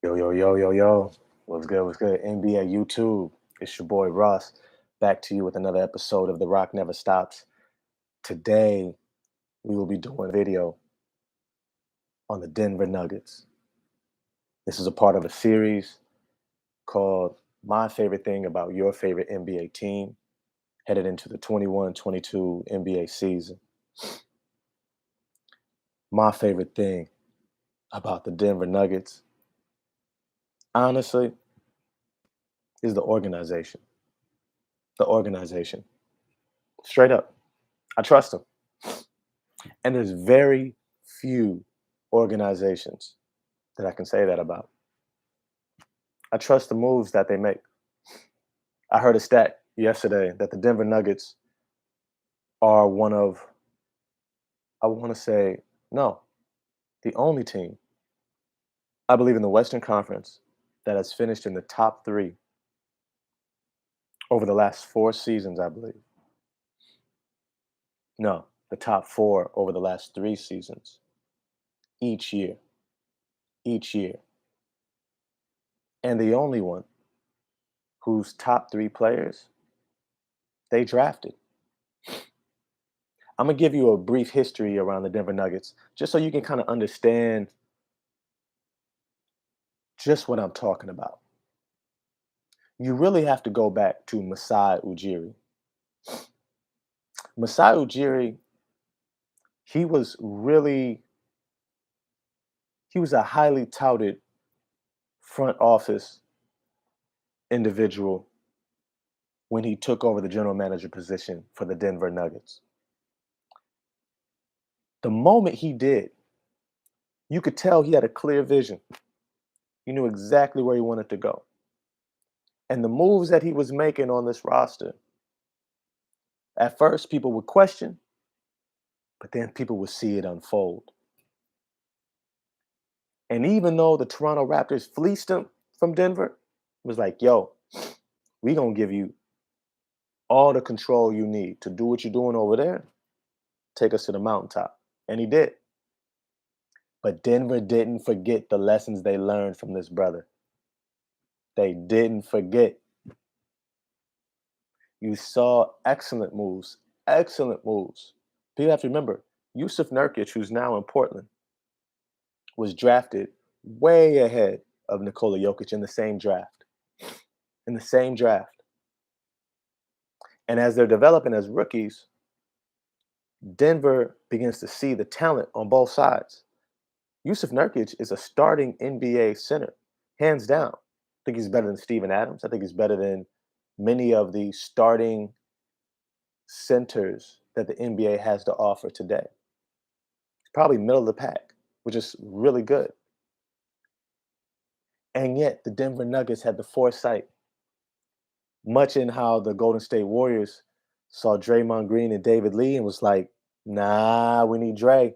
Yo, yo, yo, yo, yo. What's good? What's good? NBA YouTube. It's your boy Ross. Back to you with another episode of The Rock Never Stops. Today, we will be doing a video on the Denver Nuggets. This is a part of a series called My Favorite Thing About Your Favorite NBA Team, headed into the 21-22 NBA season. My favorite thing about the Denver Nuggets, honestly, is the organization. The organization. Straight up. I trust them. And there's very few organizations that I can say that about. I trust the moves that they make. I heard a stat yesterday that the Denver Nuggets are one of, I want to say, no, the only team, I believe, in the Western Conference that has finished in the top three over the last 4 seasons, I believe. No, the top four over the last 3 seasons. Each year. Each year. And the only one whose top three players they drafted. I'm going to give you a brief history around the Denver Nuggets just so you can kind of understand just what I'm talking about. You really have to go back to Masai Ujiri. Masai Ujiri, he was really, he was a highly touted front office individual when he took over the general manager position for the Denver Nuggets. The moment he did, you could tell he had a clear vision. He knew exactly where he wanted to go. And the moves that he was making on this roster, at first people would question, but then people would see it unfold. And even though the Toronto Raptors fleeced him from Denver, it was like, yo, we gonna give you all the control you need to do what you're doing over there. Take us to the mountaintop. And he did. But Denver didn't forget the lessons they learned from this brother. They didn't forget. You saw excellent moves. Excellent moves. People have to remember, Yusuf Nurkic, who's now in Portland, was drafted way ahead of Nikola Jokic in the same draft. In the same draft. And as they're developing as rookies, Denver begins to see the talent on both sides. Yusuf Nurkic is a starting NBA center, hands down. I think he's better than Steven Adams. I think he's better than many of the starting centers that the NBA has to offer today. He's probably middle of the pack, which is really good. And yet the Denver Nuggets had the foresight, much in how the Golden State Warriors saw Draymond Green and David Lee and was like, nah, we need Dre.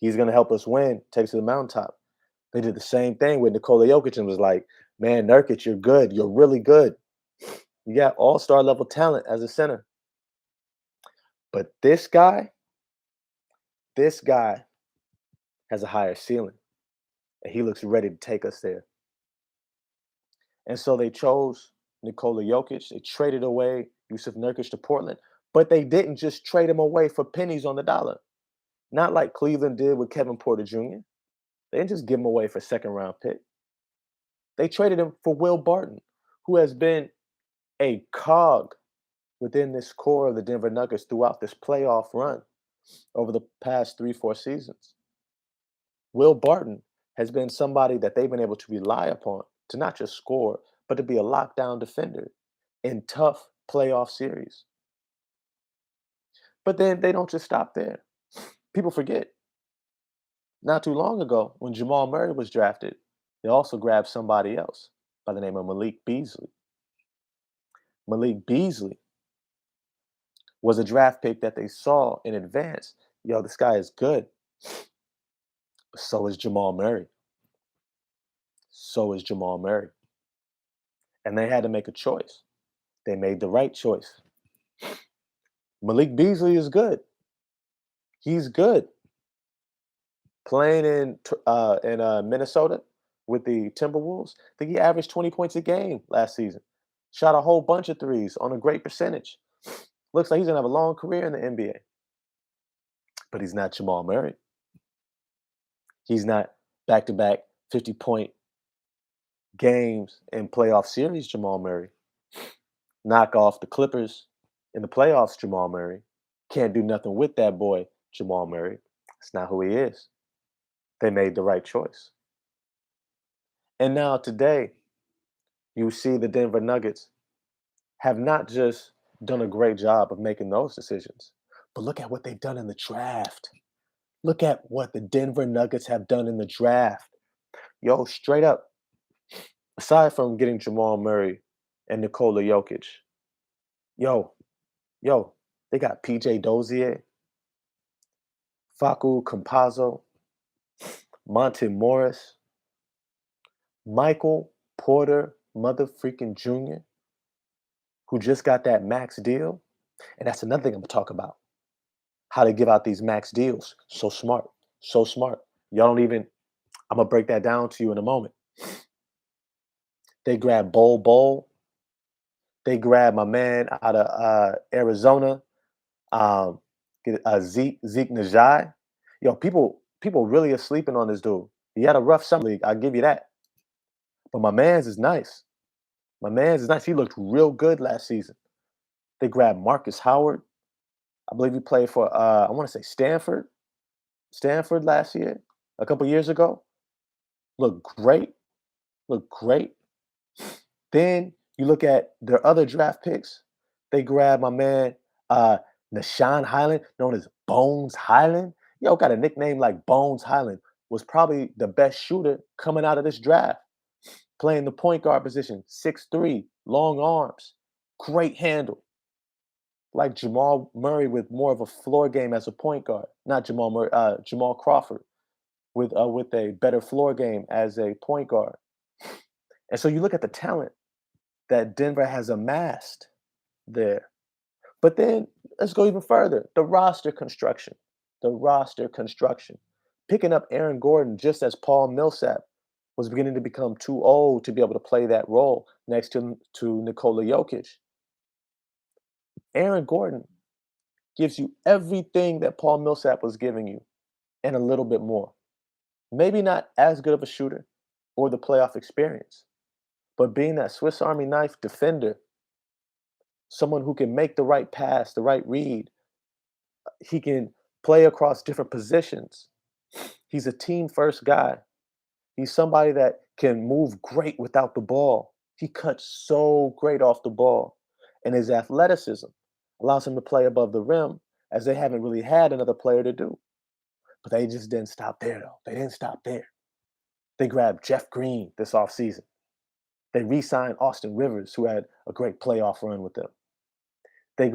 He's going to help us win, take us to the mountaintop. They did the same thing with Nikola Jokic and was like, man, Nurkic, you're good. You're really good. You got all-star level talent as a center. But this guy has a higher ceiling. And he looks ready to take us there. And so they chose Nikola Jokic. They traded away Yusuf Nurkic to Portland. But they didn't just trade him away for pennies on the dollar. Not like Cleveland did with Kevin Porter Jr. They didn't just give him away for second-round pick. They traded him for Will Barton, who has been a cog within this core of the Denver Nuggets throughout this playoff run over the past 3-4 seasons. Will Barton has been somebody that they've been able to rely upon to not just score, but to be a lockdown defender in tough playoff series. But then they don't just stop there. People forget. Not too long ago, when Jamal Murray was drafted, they also grabbed somebody else by the name of Malik Beasley. Malik Beasley was a draft pick that they saw in advance. Yo, this guy is good. So is Jamal Murray. So is Jamal Murray. And they had to make a choice. They made the right choice. Malik Beasley is good. He's good. Playing in Minnesota, with the Timberwolves. I think he averaged 20 points a game last season. Shot a whole bunch of threes on a great percentage. Looks like he's gonna have a long career in the NBA. But he's not Jamal Murray. He's not back-to-back 50-point games in playoff series Jamal Murray. Knock off the Clippers in the playoffs Jamal Murray. Can't do nothing with that boy Jamal Murray. That's not who he is. They made the right choice. And now today, you see the Denver Nuggets have not just done a great job of making those decisions, but look at what they've done in the draft. Look at what the Denver Nuggets have done in the draft. Yo, straight up, aside from getting Jamal Murray and Nikola Jokic, yo, yo, they got PJ Dozier, Facu Campazzo, Monte Morris, Michael Porter Mother freaking Jr., who just got that max deal. And that's another thing I'm gonna talk about. How they give out these max deals. So smart. So smart. Y'all don't even, I'm gonna break that down to you in a moment. They grab Bol. They grab my man out of Arizona, um, Zeke Najai. Yo, people really are sleeping on this dude. He had a rough summer league, I'll give you that. But my man's is nice. My man's is nice. He looked real good last season. They grabbed Marcus Howard. I believe he played for I want to say Stanford. Stanford last year, a couple years ago. Looked great. Looked great. Then you look at their other draft picks. They grab my man Nashawn Highland, known as Bones Highland. Yo, got a nickname like Bones Highland. Was probably the best shooter coming out of this draft. Playing the point guard position, 6'3", long arms, great handle. Like Jamal Murray with more of a floor game as a point guard. Not Jamal Murray, Jamal Crawford with a better floor game as a point guard. And so you look at the talent that Denver has amassed there. But then let's go even further. The roster construction. The roster construction. Picking up Aaron Gordon just as Paul Millsap was beginning to become too old to be able to play that role next to Nikola Jokic. Aaron Gordon gives you everything that Paul Millsap was giving you and a little bit more. Maybe not as good of a shooter or the playoff experience, but being that Swiss Army knife defender, someone who can make the right pass, the right read, he can play across different positions. He's a team first guy. He's somebody that can move great without the ball. He cuts so great off the ball. And his athleticism allows him to play above the rim as they haven't really had another player to do. But they just didn't stop there, though. They didn't stop there. They grabbed Jeff Green this offseason. They re-signed Austin Rivers, who had a great playoff run with them. They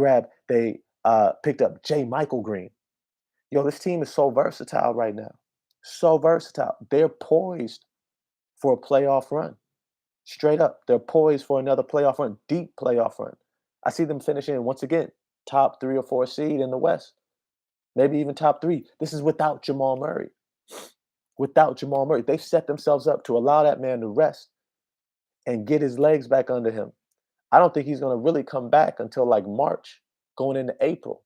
picked up J. Michael Green. Yo, this team is so versatile right now. So versatile. They're poised for a playoff run. Straight up, they're poised for another playoff run, deep playoff run. I see them finishing once again, top 3 or 4 seed in the West, maybe even top 3. This is without Jamal Murray. Without Jamal Murray, they've set themselves up to allow that man to rest and get his legs back under him. I don't think he's going to really come back until like March, going into April,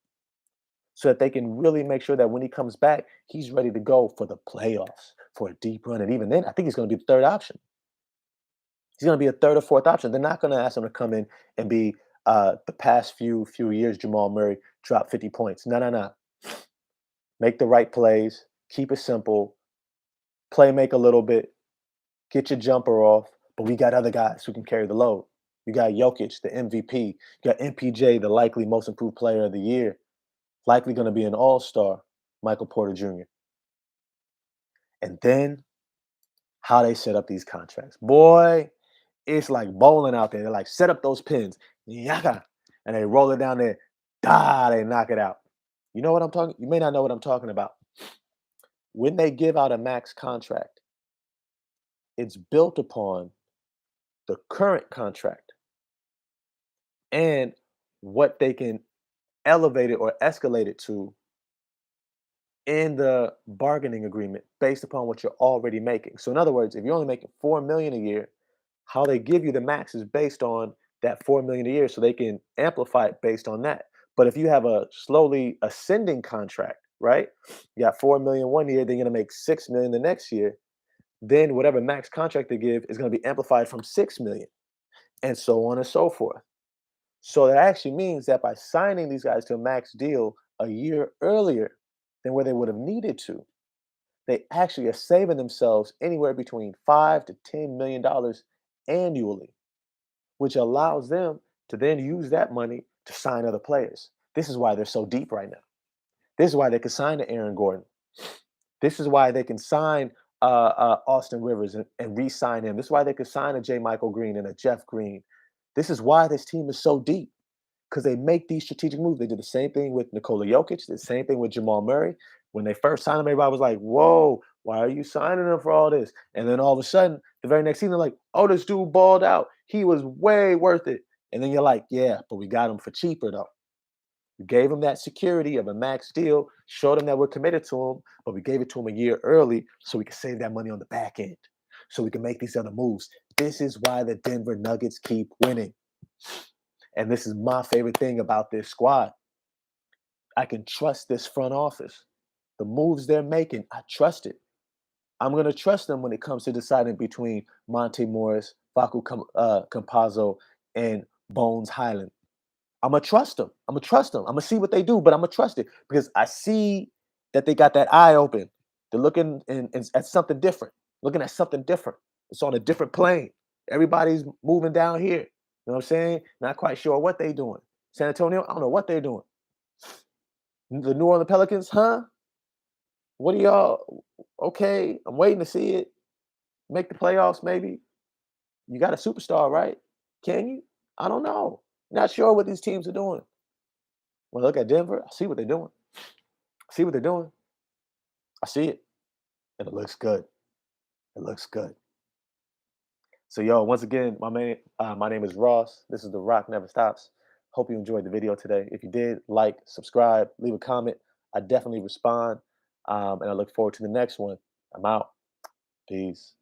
so that they can really make sure that when he comes back, he's ready to go for the playoffs, for a deep run. And even then, I think he's going to be the third option. He's going to be a third or fourth option. They're not going to ask him to come in and be the past few years Jamal Murray dropped 50 points. No, no, no. Make the right plays. Keep it simple. Play make a little bit. Get your jumper off. But we got other guys who can carry the load. You got Jokic, the MVP. You got MPJ, the likely most improved player of the year. Likely going to be an all-star, Michael Porter Jr. And then how they set up these contracts. Boy, it's like bowling out there. They're like, set up those pins. Yaka. And they roll it down there. Da, they knock it out. You know what I'm talking? You may not know what I'm talking about. When they give out a max contract, it's built upon the current contract and what they can elevate it or escalate it to in the bargaining agreement based upon what you're already making. So in other words, if you're only making 4 million a year, how they give you the max is based on that 4 million a year, so they can amplify it based on that. But if you have a slowly ascending contract, right? You got 4 million one year, then you're gonna make 6 million the next year. Then whatever max contract they give is gonna be amplified from 6 million, and so on and so forth. So that actually means that by signing these guys to a max deal a year earlier than where they would have needed to, they actually are saving themselves anywhere between $5 to $10 million annually, which allows them to then use that money to sign other players. This is why they're so deep right now. This is why they can sign to Aaron Gordon. This is why they can sign Austin Rivers and re-sign him. This is why they could sign a J. Michael Green and a Jeff Green. This is why this team is so deep, because they make these strategic moves. They did the same thing with Nikola Jokic, the same thing with Jamal Murray. When they first signed him, everybody was like, whoa, why are you signing him for all this? And then all of a sudden, the very next season, they're like, oh, this dude balled out. He was way worth it. And then you're like, yeah, but we got him for cheaper though. We gave him that security of a max deal, showed him that we're committed to him, but we gave it to him a year early so we could save that money on the back end, so we can make these other moves. This is why the Denver Nuggets keep winning. And this is my favorite thing about this squad. I can trust this front office. The moves they're making, I trust it. I'm going to trust them when it comes to deciding between Monte Morris, Campazzo, and Bones Highland. I'm going to trust them. I'm going to trust them. I'm going to see what they do, but I'm going to trust it because I see that they got that eye open. They're looking at something different, looking at something different. It's on a different plane. Everybody's moving down here. You know what I'm saying? Not quite sure what they're doing. San Antonio, I don't know what they're doing. The New Orleans Pelicans, huh? What are y'all? Okay, I'm waiting to see it. Make the playoffs, maybe. You got a superstar, right? Can you? I don't know. Not sure what these teams are doing. When I look at Denver, I see what they're doing. I see what they're doing. I see it. And it looks good. It looks good. So, yo, once again, my name is Ross. This is The Rock Never Stops. Hope you enjoyed the video today. If you did, like, subscribe, leave a comment. I definitely respond. And I look forward to the next one. I'm out. Peace.